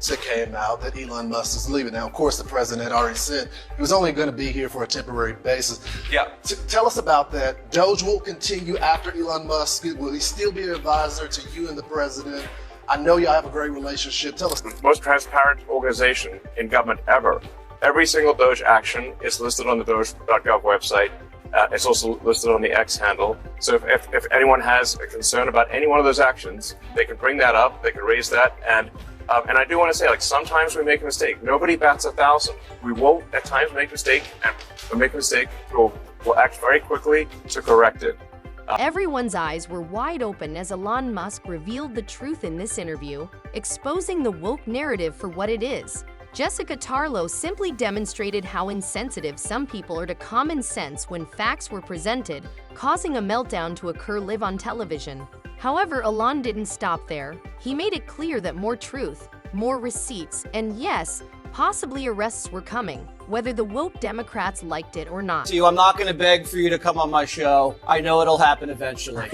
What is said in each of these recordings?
that came out that Elon Musk is leaving. Now, of course, the president had already said he was only going to be here for a temporary basis. Yeah. Tell us about that. Doge will continue after Elon Musk. Will he still be an advisor to you and the president? I know y'all have a great relationship. Tell us. Most transparent organization in government ever. Every single Doge action is listed on the Doge.gov website. It's also listed on the X handle. So if anyone has a concern about any one of those actions, they can bring that up. They can raise that. And I do want to say, like, sometimes we make a mistake. Nobody bats 1,000. We will at times make a mistake, and if we make a mistake, we'll act very quickly to correct it. Everyone's eyes were wide open as Elon Musk revealed the truth in this interview, exposing the woke narrative for what it is. Jessica Tarlov simply demonstrated how insensitive some people are to common sense when facts were presented, causing a meltdown to occur live on television. However, Elon didn't stop there. He made it clear that more truth, more receipts, and yes, possibly arrests were coming, whether the woke Democrats liked it or not. I'm not going to beg for you to come on my show. I know it'll happen eventually.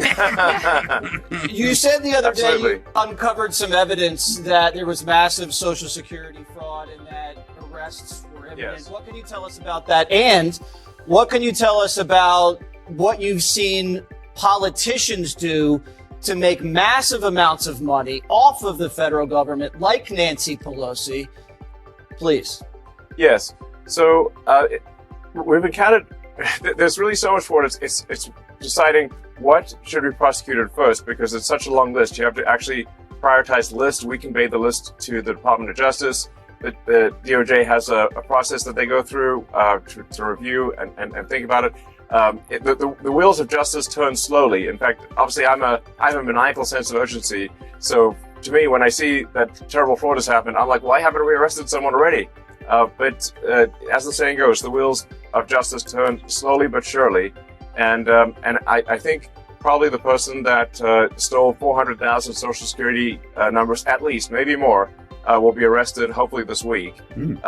You said the other day you uncovered some evidence that there was massive Social Security fraud and that arrests were imminent. Yes. What can you tell us about that? And what can you tell us about what you've seen politicians do to make massive amounts of money off of the federal government, like Nancy Pelosi? Please. Yes. So we've encountered, there's really so much for it. It's deciding what should be prosecuted first, because it's such a long list. You have to actually prioritize the list. We convey the list to the Department of Justice. The DOJ has a process that they go through to review and think about it. The wheels of justice turn slowly. In fact, obviously, I have a maniacal sense of urgency. So to me, when I see that terrible fraud has happened, I'm like, why haven't we arrested someone already? But as the saying goes, the wheels of justice turn slowly but surely. And I think probably the person that stole 400,000 Social Security numbers, at least, maybe more, will be arrested hopefully this week. With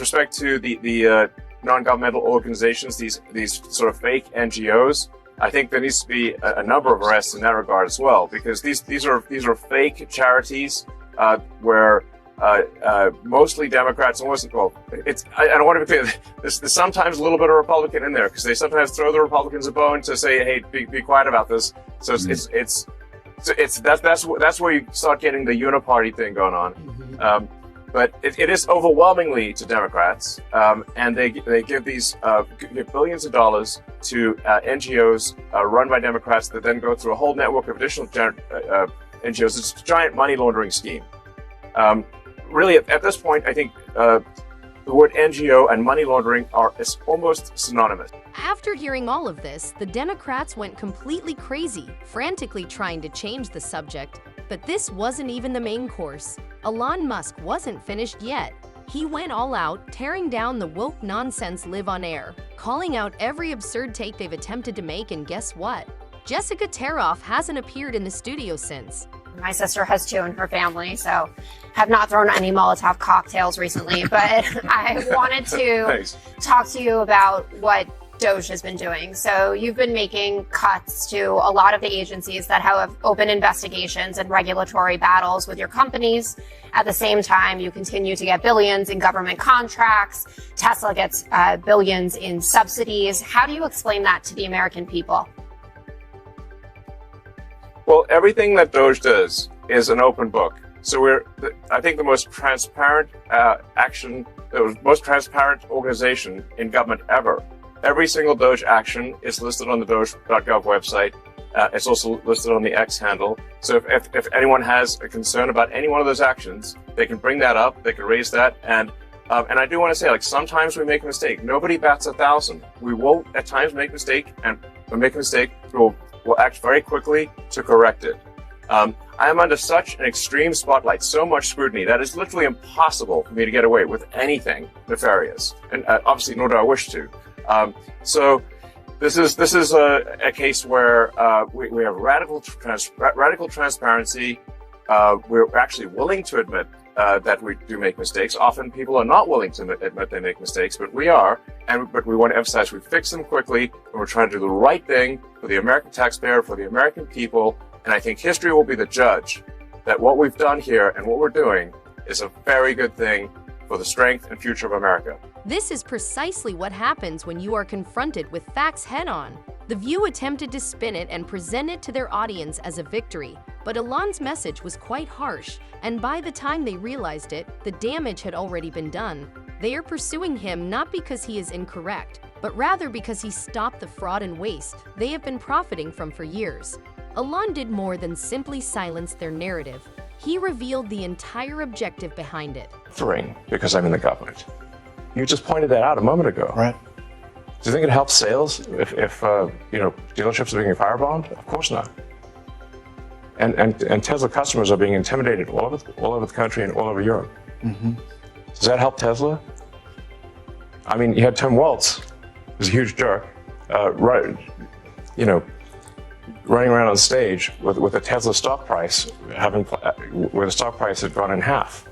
respect to the non-governmental organizations, these sort of fake NGOs, I think there needs to be a number of arrests in that regard as well, because these are fake charities where mostly Democrats, I don't want to be clear, there's sometimes a little bit of Republican in there, because they sometimes throw the Republicans a bone to say, hey, be quiet about this. So that's where you start getting the uniparty thing going on. But it is overwhelmingly to Democrats, and they give give billions of dollars to NGOs run by Democrats that then go through a whole network of additional NGOs. It's a giant money laundering scheme. Really, at this point, I think the word NGO and money laundering is almost synonymous. After hearing all of this, the Democrats went completely crazy, frantically trying to change the subject. But this wasn't even the main course. Elon Musk wasn't finished yet. He went all out, tearing down the woke nonsense live on air, calling out every absurd take they've attempted to make, and guess what? Jessica Tarlov hasn't appeared in the studio since. My sister has 2 in her family, so have not thrown any Molotov cocktails recently, but I wanted to talk to you about what Doge has been doing. So you've been making cuts to a lot of the agencies that have open investigations and regulatory battles with your companies. At the same time, you continue to get billions in government contracts. Tesla gets billions in subsidies. How do you explain that to the American people? Well, everything that Doge does is an open book. So I think the most transparent the most transparent organization in government ever. Every single Doge action is listed on the Doge.gov website. It's also listed on the X handle. So if anyone has a concern about any one of those actions, they can bring that up. They can raise that. And I do want to say, like, sometimes we make a mistake. Nobody bats 1,000. We will at times make a mistake, and when we make a mistake, we'll act very quickly to correct it. I am under such an extreme spotlight, so much scrutiny, that it's literally impossible for me to get away with anything nefarious. And obviously, nor do I wish to. So this is a case where we have radical transparency. We're actually willing to admit that we do make mistakes. Often people are not willing to admit they make mistakes, but we are. But we want to emphasize we fix them quickly, and we're trying to do the right thing for the American taxpayer, for the American people. And I think history will be the judge that what we've done here and what we're doing is a very good thing for the strength and future of America. This is precisely what happens when you are confronted with facts head-on. The View attempted to spin it and present it to their audience as a victory, but Elon's message was quite harsh, and by the time they realized it, the damage had already been done. They are pursuing him not because he is incorrect, but rather because he stopped the fraud and waste they have been profiting from for years. Elon did more than simply silence their narrative. He revealed the entire objective behind it. Because I'm in the government. You just pointed that out a moment ago. Right. Do you think it helps sales if dealerships are being firebombed? Of course not. And Tesla customers are being intimidated all over the country and all over Europe. Mm-hmm. Does that help Tesla? I mean, you had Tim Waltz, who's a huge jerk, running around on stage with a Tesla stock price where the stock price had gone in half,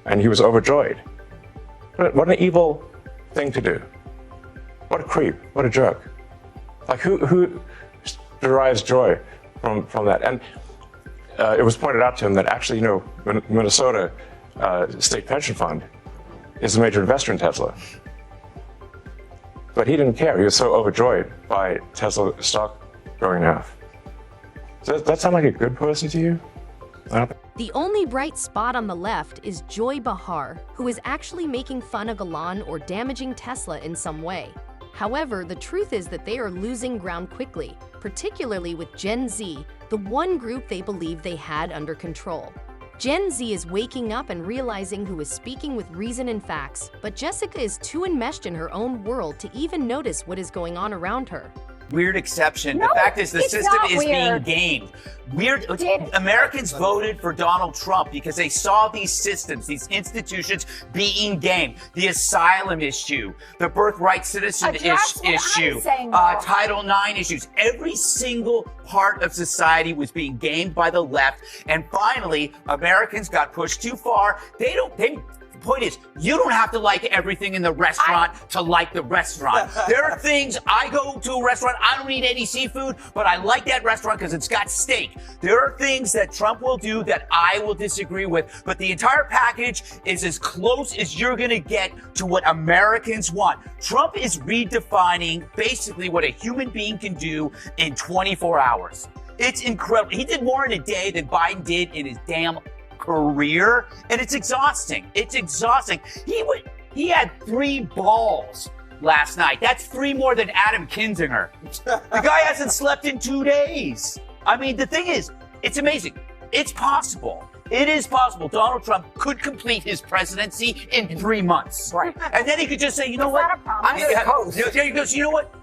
and he was overjoyed. What an evil thing to do! What a creep! What a jerk! Like who derives joy from that? And it was pointed out to him that actually, Minnesota State Pension Fund is a major investor in Tesla. But he didn't care. He was so overjoyed by Tesla stock going half. Does that sound like a good person to you? The only bright spot on the left is Joy Behar, who is actually making fun of Elon or damaging Tesla in some way. However, the truth is that they are losing ground quickly, particularly with Gen Z, the one group they believe they had under control. Gen Z is waking up and realizing who is speaking with reason and facts, but Jessica is too enmeshed in her own world to even notice what is going on around her. Weird exception. No, the fact is the it's system not is weird. being gamed. Americans voted for Donald Trump because they saw these systems, these institutions being gamed. The asylum issue, the birthright citizen issue, Title IX issues. Every single part of society was being gamed by the left. And finally, Americans got pushed too far. The point is, you don't have to like everything in the restaurant to like the restaurant. There are things, I go to a restaurant, I don't eat any seafood, but I like that restaurant because it's got steak. There are things that Trump will do that I will disagree with, but the entire package is as close as you're going to get to what Americans want. Trump is redefining basically what a human being can do in 24 hours. It's incredible. He did more in a day than Biden did in his damn career, and it's exhausting. It's exhausting. He had 3 balls last night. That's 3 more than Adam Kinzinger. The guy hasn't slept in 2 days. I mean, the thing is, it's amazing. It's possible. It is possible. Donald Trump could complete his presidency in 3 months. Right. And then he could just say, you know what? He goes, you know what?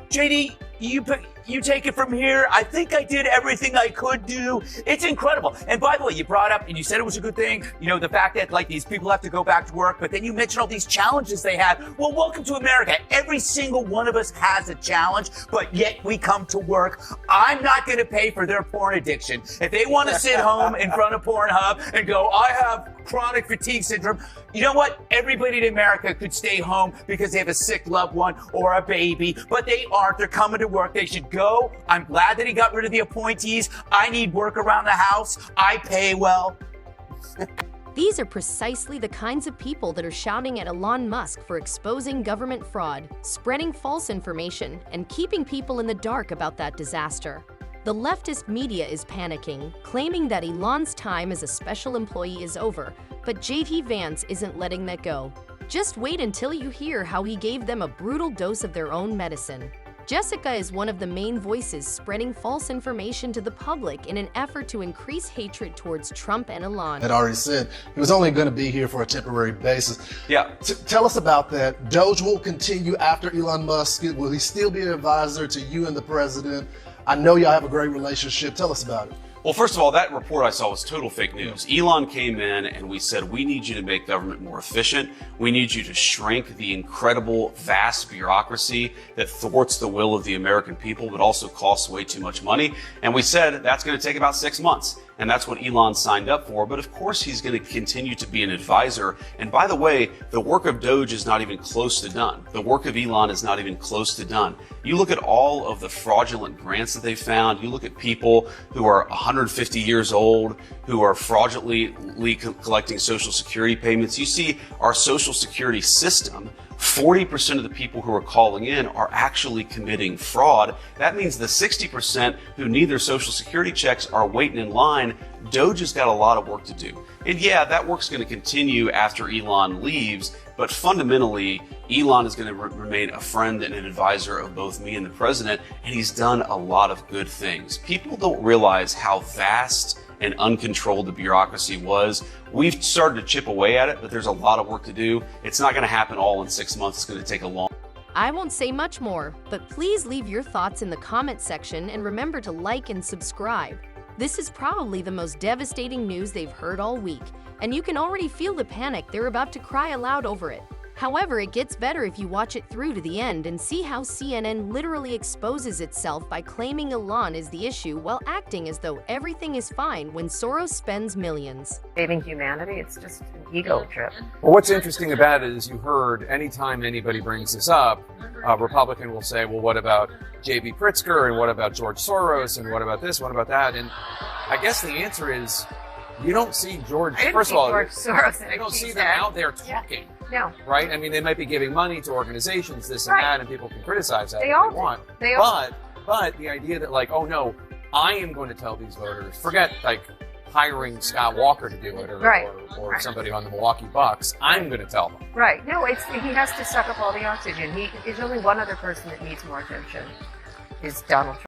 JD, you take it from here. I think I did everything I could do. It's incredible. And by the way, you brought up, and you said it was a good thing, the fact that like these people have to go back to work, but then you mentioned all these challenges they have. Well, welcome to America. Every single one of us has a challenge, but yet we come to work. I'm not going to pay for their porn addiction. If they want to sit home in front of Pornhub and go, I have chronic fatigue syndrome, you know what? Everybody in America could stay home because they have a sick loved one or a baby, but they aren't. They're coming to work. They should go. I'm glad that he got rid of the appointees. I need work around the house. I pay well. These are precisely the kinds of people that are shouting at Elon Musk for exposing government fraud, spreading false information, and keeping people in the dark about that disaster. The leftist media is panicking, claiming that Elon's time as a special employee is over, but JD Vance isn't letting that go. Just wait until you hear how he gave them a brutal dose of their own medicine. Jessica is one of the main voices spreading false information to the public in an effort to increase hatred towards Trump and Elon. Had already said he was only going to be here for a temporary basis. Yeah. Tell us about that. Doge will continue after Elon Musk. Will he still be an advisor to you and the president? I know y'all have a great relationship. Tell us about it. Well, first of all, that report I saw was total fake news. Elon came in and we said, we need you to make government more efficient. We need you to shrink the incredible, vast bureaucracy that thwarts the will of the American people, but also costs way too much money. And we said that's going to take about 6 months. and that's what Elon signed up for. But of course, he's going to continue to be an advisor. And by the way, the work of Doge is not even close to done. The work of Elon is not even close to done. You look at all of the fraudulent grants that they found. You look at people who are 150 years old, who are fraudulently collecting Social Security payments. You see our Social Security system, 40% of the people who are calling in are actually committing fraud. That means the 60% who need their Social Security checks are waiting in line. Doge has got a lot of work to do. And yeah, that work's going to continue after Elon leaves, but fundamentally, Elon is going to remain a friend and an advisor of both me and the president, and he's done a lot of good things. People don't realize how vast and uncontrolled the bureaucracy was. We've started to chip away at it, but there's a lot of work to do. It's not going to happen all in 6 months. It's going to take a long. I won't say much more, but please leave your thoughts in the comment section and remember to like and subscribe. This is probably the most devastating news they've heard all week, and you can already feel the panic they're about to cry aloud over it. However, it gets better if you watch it through to the end and see how CNN literally exposes itself by claiming Elon is the issue while acting as though everything is fine when Soros spends millions. Saving humanity, it's just an ego trip. Well, what's interesting about it is you heard anytime anybody brings this up, a Republican will say, well, what about J.B. Pritzker, and what about George Soros, and what about this, what about that? And I guess the answer is you don't see George, first of all, George Soros you don't see them out there talking. No. Right? I mean, they might be giving money to organizations, this and Right. that, and people can criticize that They if all they do. want. They all But the idea that, like, oh no, I am going to tell these voters, forget like hiring Scott Walker to do it, or, Right. or Right. somebody on the Milwaukee Bucks. I'm going to tell them. Right. No, he has to suck up all the oxygen. There's only one other person that needs more attention, is Donald Trump.